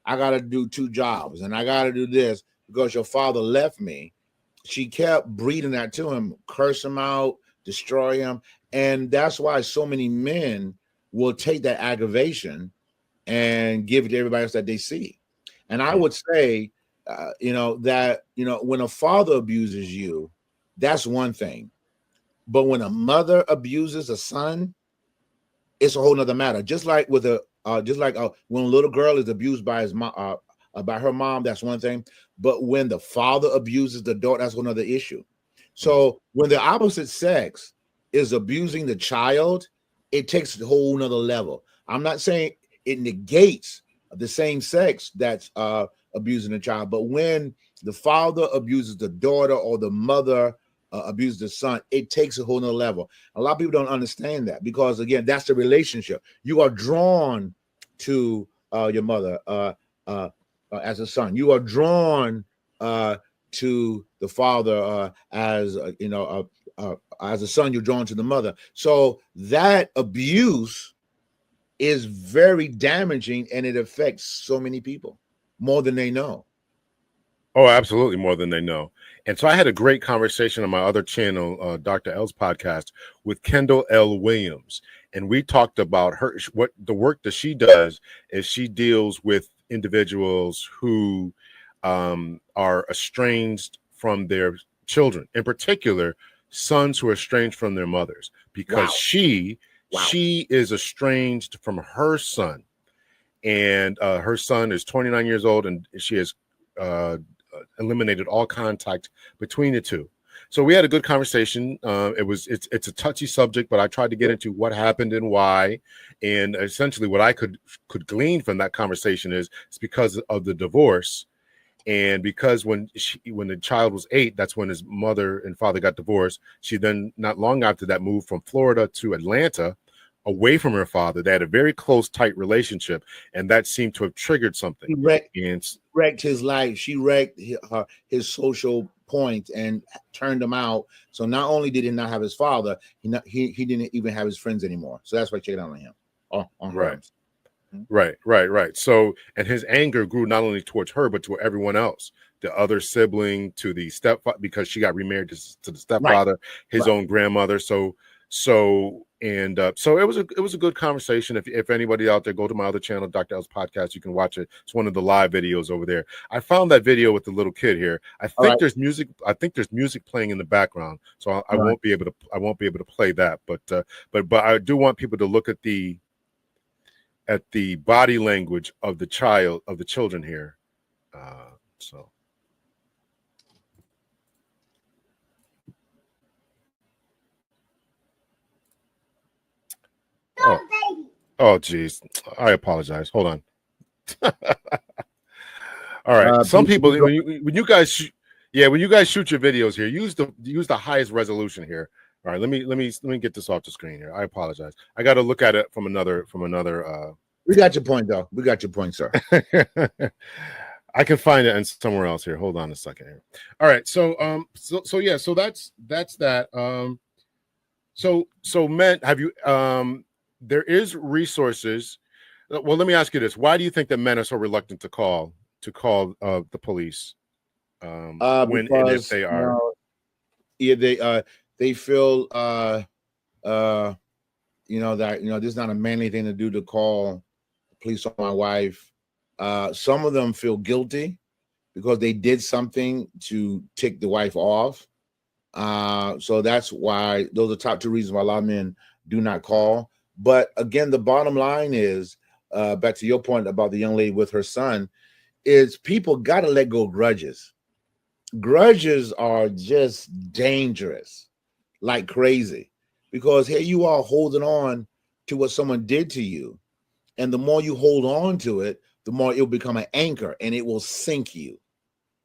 I got to do 2 jobs and I got to do this because your father left me. She kept breathing that to him, curse him out, destroy him. And that's why so many men will take that aggravation and give it to everybody else that they see. And I would say, that, when a father abuses you, that's one thing. But when a mother abuses a son, it's a whole nother matter. Just like with when a little girl is abused by his mom, by her mom, that's one thing. But when the father abuses the daughter, that's another issue. So when the opposite sex is abusing the child, it takes a whole nother level. I'm not saying it negates the same sex that's abusing the child, but when the father abuses the daughter or the mother abuses the son, it takes a whole nother level. A lot of people don't understand that because, again, that's the relationship. You are drawn to your mother as a son. You are drawn to the father as a son. You're drawn to the mother. So that abuse is very damaging, and it affects so many people more than they know. Oh, absolutely, more than they know. And so I had a great conversation on my other channel, Dr. L's podcast, with Kendall L. Williams. And we talked about what the work that she does is she deals with individuals who are estranged from their children, in particular, sons who are estranged from their mothers, because she is estranged from her son. And her son is 29 years old, and she has eliminated all contact between the two. So we had a good conversation. It's a touchy subject, but I tried to get into what happened and why. And essentially what I could glean from that conversation is it's because of the divorce. And because when the child was 8, that's when his mother and father got divorced. She then, not long after that, moved from Florida to Atlanta, away from her father. They had a very close, tight relationship, and that seemed to have triggered something. She wrecked his life. She wrecked his social point and turned him out. So not only did he not have his father, he didn't even have his friends anymore. So that's why she checked out on him. On her. Right. So, and his anger grew not only towards her, but to everyone else, the other sibling, to the stepfather, because she got remarried to the stepfather, his own grandmother. So it was a good conversation. If anybody out there, go to my other channel, Dr. L's podcast. You can watch it. It's one of the live videos over there. I found that video with the little kid here. I think there's music. I think there's music playing in the background, so I won't be able to play that. But I do want people to look at the body language of the children here. So. Oh, geez. I apologize. Hold on. All right. Some people, when you guys shoot your videos here, use the highest resolution here. All right. Let me get this off the screen here. I apologize. I got to look at it from another. We got your point, though. We got your point, sir. I can find it somewhere else here. Hold on a second here. All right. So that's that. So men, have you there is resources. Well, let me ask you this: why do you think that men are so reluctant to call the police when and if they are? They feel that this is not a manly thing to do, to call the police on my wife. Some of them feel guilty because they did something to tick the wife off. So that's why those are top 2 reasons why a lot of men do not call. But again, the bottom line is, back to your point about the young lady with her son, is people got to let go of grudges. Grudges are just dangerous, like crazy, because here you are holding on to what someone did to you. And the more you hold on to it, the more it'll become an anchor and it will sink you.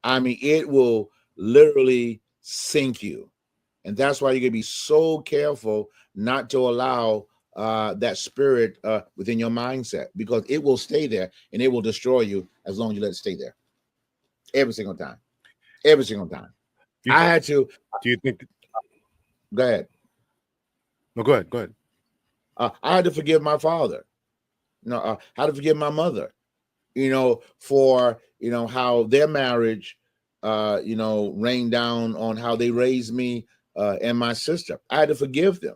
I mean, it will literally sink you. And that's why you got to be so careful not to allow that spirit within your mindset, because it will stay there and it will destroy you as long as you let it stay there. Every single time. Every single time. I had to. Do you think? Go ahead. No, go ahead. I had to forgive my father. I had to forgive my mother. for how their marriage rained down on how they raised me and my sister. I had to forgive them.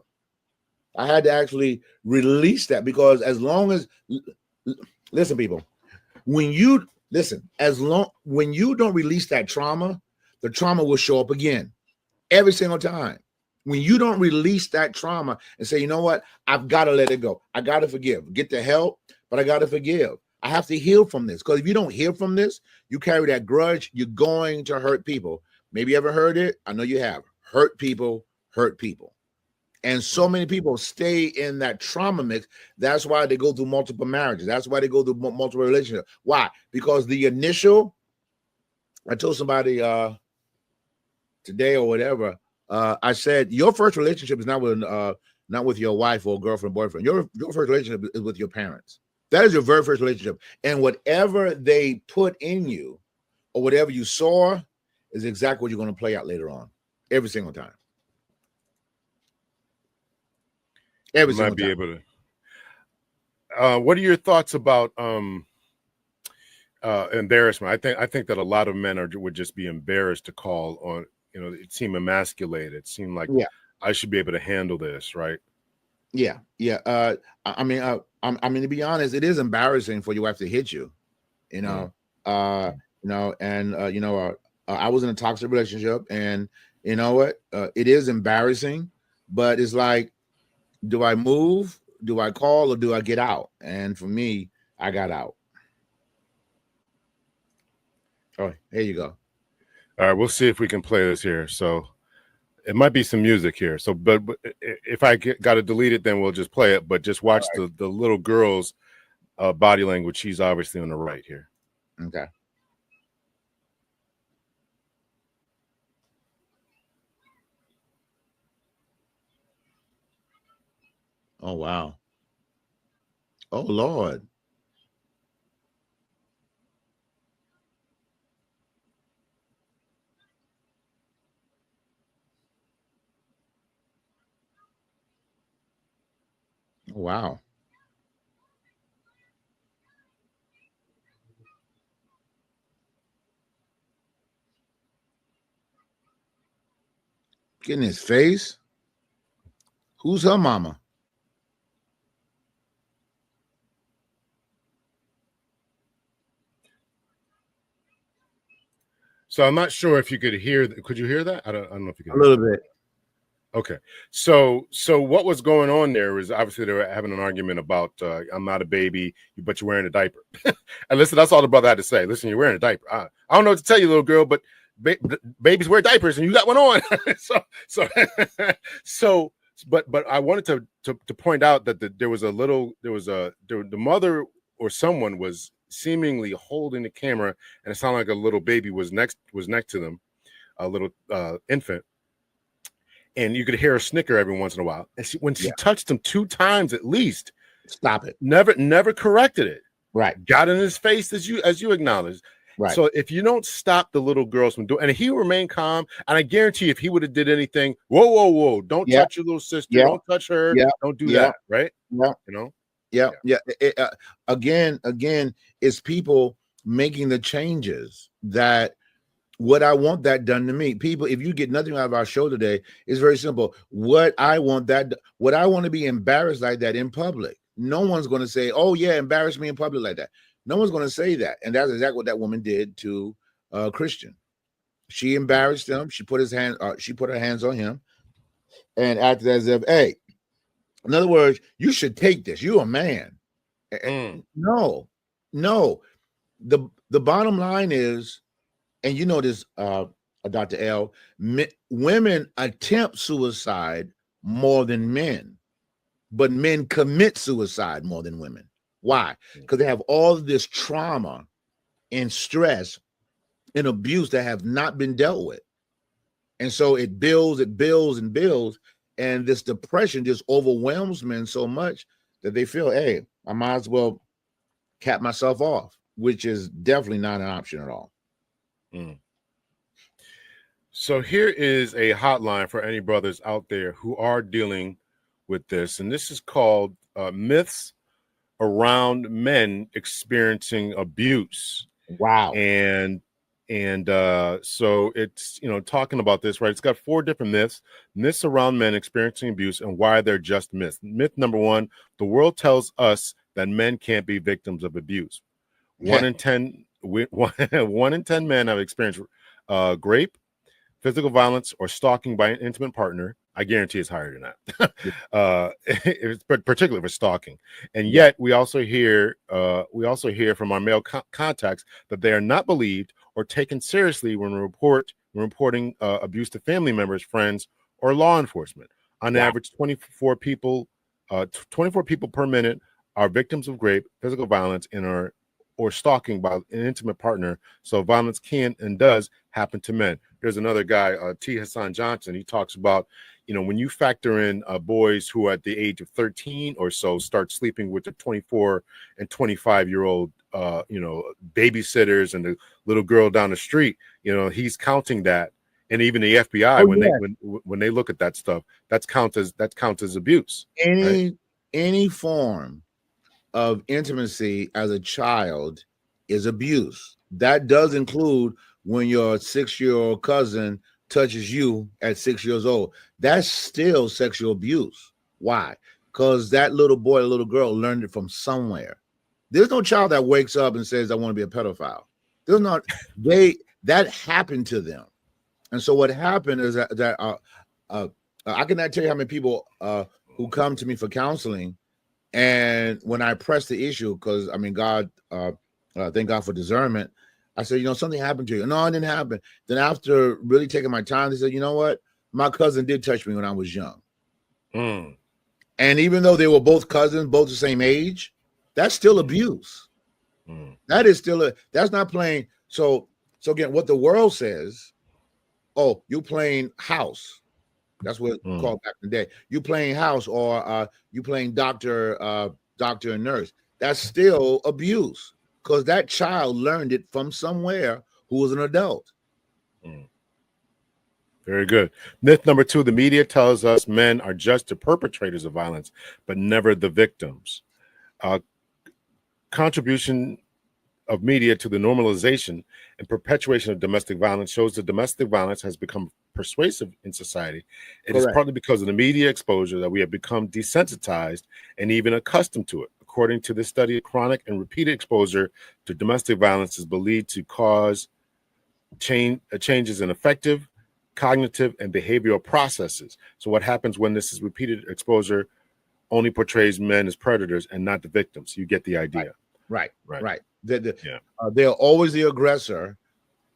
I had to actually release that, because as long as, listen, people, when you don't release that trauma, the trauma will show up again every single time. When you don't release that trauma and say, you know what, I've got to let it go. I got to forgive. Get the help, but I got to forgive. I have to heal from this, because if you don't heal from this, you carry that grudge, you're going to hurt people. Maybe you ever heard it? I know you have. Hurt people hurt people. And so many people stay in that trauma mix. That's why they go through multiple marriages. That's why they go through multiple relationships. Why? Because the initial, I told somebody today or whatever, I said, your first relationship is not with your wife or girlfriend, boyfriend. Your first relationship is with your parents. That is your very first relationship. And whatever they put in you or whatever you saw is exactly what you're going to play out later on, every single time. Every single time. Able to. What are your thoughts about embarrassment? I think that a lot of men would just be embarrassed to call on. It seemed emasculated. It seemed like, I should be able to handle this, right? Yeah. I mean, to be honest, it is embarrassing for your wife to hit you. I was in a toxic relationship, and you know what? It is embarrassing, but it's like, do I move? Do I call, or do I get out? And for me, I got out. Oh, here you go. All right, we'll see if we can play this here. So it might be some music here. So, but if I got to delete it, then we'll just play it. But just watch the little girl's body language. She's obviously on the right here. Okay. Oh, wow. Oh, Lord. Wow. Get in his face. Who's her mama? So I'm not sure if you could hear. Could you hear that? I don't know if you could. A little bit. Okay. So what was going on there was obviously they were having an argument about I'm not a baby, but you're wearing a diaper. And listen, that's all the brother had to say. Listen, you're wearing a diaper. I don't know what to tell you, little girl, but babies wear diapers, and you got one on. But I wanted to point out that the mother or someone was seemingly holding the camera, and it sounded like a little baby was next to them, a little infant. And you could hear her snicker every once in a while. And when she touched him 2 times at least, stop it. Never corrected it. Right. Got in his face as you acknowledged. Right. So if you don't stop the little girls from doing, and he remained calm, and I guarantee you, if he would have did anything, whoa, don't touch your little sister, don't touch her, don't do that, right? Yeah. Again, it's people making the changes that. What I want that done to me. People, if you get nothing out of our show today, it's very simple. What I want to be embarrassed like that in public. No one's going to say, oh yeah, embarrass me in public like that. No one's going to say that. And that's exactly what that woman did to Christian. She embarrassed him. She put her hands on him and acted as if, hey, in other words, you should take this. You're a man. No. The bottom line is, and you know this, Dr. L, women attempt suicide more than men, but men commit suicide more than women. Why? Because they have all of this trauma and stress and abuse that have not been dealt with. And so it builds, and this depression just overwhelms men so much that they feel, hey, I might as well cap myself off, which is definitely not an option at all. So here is a hotline for any brothers out there who are dealing with this, and this is called Myths around men experiencing abuse. Wow. And so it's, talking about this, right? It's got 4 different myths around men experiencing abuse and why they're just myths. Myth number 1: the world tells us that men can't be victims of abuse. One in 10 men have experienced rape, physical violence, or stalking by an intimate partner. I guarantee it's higher than that. It's particularly for stalking. And yet we also hear from our male contacts that they are not believed or taken seriously when reporting abuse to family members, friends, or law enforcement. On average, 24 people per minute are victims of rape, physical violence, or stalking by an intimate partner. So violence can and does happen to men. There's another guy, T. Hassan Johnson. He talks about, when you factor in boys who at the age of 13 or so start sleeping with the 24 and 25-year-old, babysitters and the little girl down the street, he's counting that. And even the FBI, when they look at that stuff, that counts as abuse. Any form of intimacy as a child is abuse. That does include when your 6-year-old cousin touches you at 6 years old. That's still sexual abuse. Why? Because that little boy or little girl learned it from somewhere. There's no child that wakes up and says, I want to be a pedophile. There's not. That happened to them. And so what happened is that I cannot tell you how many people who come to me for counseling, and when I press the issue, because God, thank God for discernment, I said, something happened to you. No, it didn't happen. Then after really taking my time, they said, you know what? My cousin did touch me when I was young. Mm. And even though they were both cousins, both the same age, that's still abuse. Mm. That is still that's not playing. So again, what the world says, oh, you playing house. That's what it's called back in the day. You playing house, or you playing doctor and nurse. That's still abuse, because that child learned it from somewhere who was an adult. Very good. Myth number 2: the media tells us men are just the perpetrators of violence, but never the victims. Contribution of media to the normalization and perpetuation of domestic violence shows that domestic violence has become persuasive in society. It is partly because of the media exposure that we have become desensitized and even accustomed to it. According to this study, chronic and repeated exposure to domestic violence is believed to cause changes in affective, cognitive, and behavioral processes. So what happens when this is repeated exposure only portrays men as predators and not the victims? You get the idea. Right. They're always the aggressor,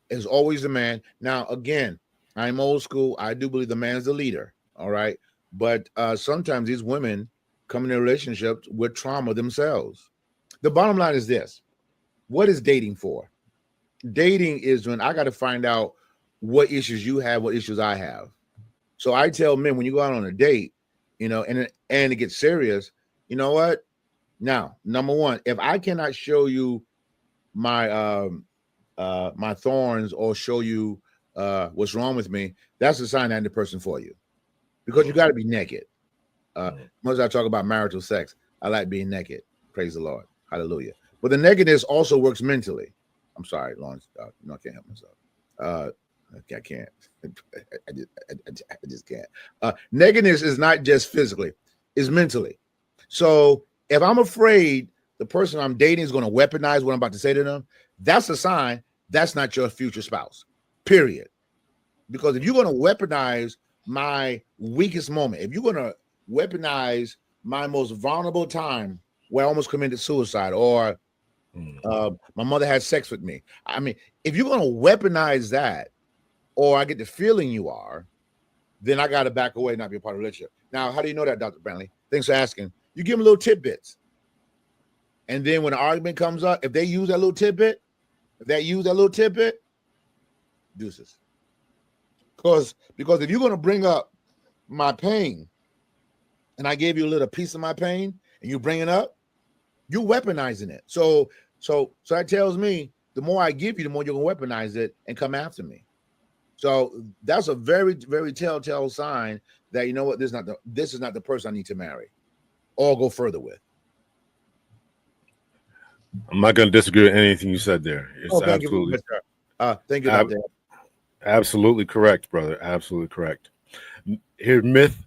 is always the man. Now, again, I'm old school. I do believe the man's the leader. All right. But sometimes these women come in a relationship with trauma themselves. The bottom line is this: what is dating for? Dating is when I got to find out what issues you have, what issues I have. So I tell men, when you go out on a date, and it gets serious, you know what? Now, number one, if I cannot show you my my thorns or show you what's wrong with me, that's a sign I'm the person for you, because you got to be naked. Once I talk about marital sex, I like being naked. Praise the Lord, hallelujah. But the nakedness also works mentally. I'm sorry, Lawrence. I can't help myself. I can't. I just can't. Nakedness is not just physically; it's mentally. So if I'm afraid the person I'm dating is going to weaponize what I'm about to say to them, that's a sign that's not your future spouse, period. Because if you're going to weaponize my weakest moment, if you're going to weaponize my most vulnerable time where I almost committed suicide, or my mother had sex with me. If you're going to weaponize that, or I get the feeling you are, then I got to back away and not be a part of the relationship. Now, how do you know that, Dr. Brantley? Thanks for asking. You give them little tidbits. And then when the argument comes up, if they use that little tidbit, deuces. Because if you're going to bring up my pain, and I gave you a little piece of my pain, and you bring it up, you're weaponizing it. So that tells me the more I give you, the more you're going to weaponize it and come after me. So that's a very, very telltale sign that, you know what, this is not the person I need to marry or go further with. I'm not going to disagree with anything you said there. It's Oh, thank you very absolutely, much, sir. Thank you, Dr. absolutely correct, brother. Absolutely correct. Here, myth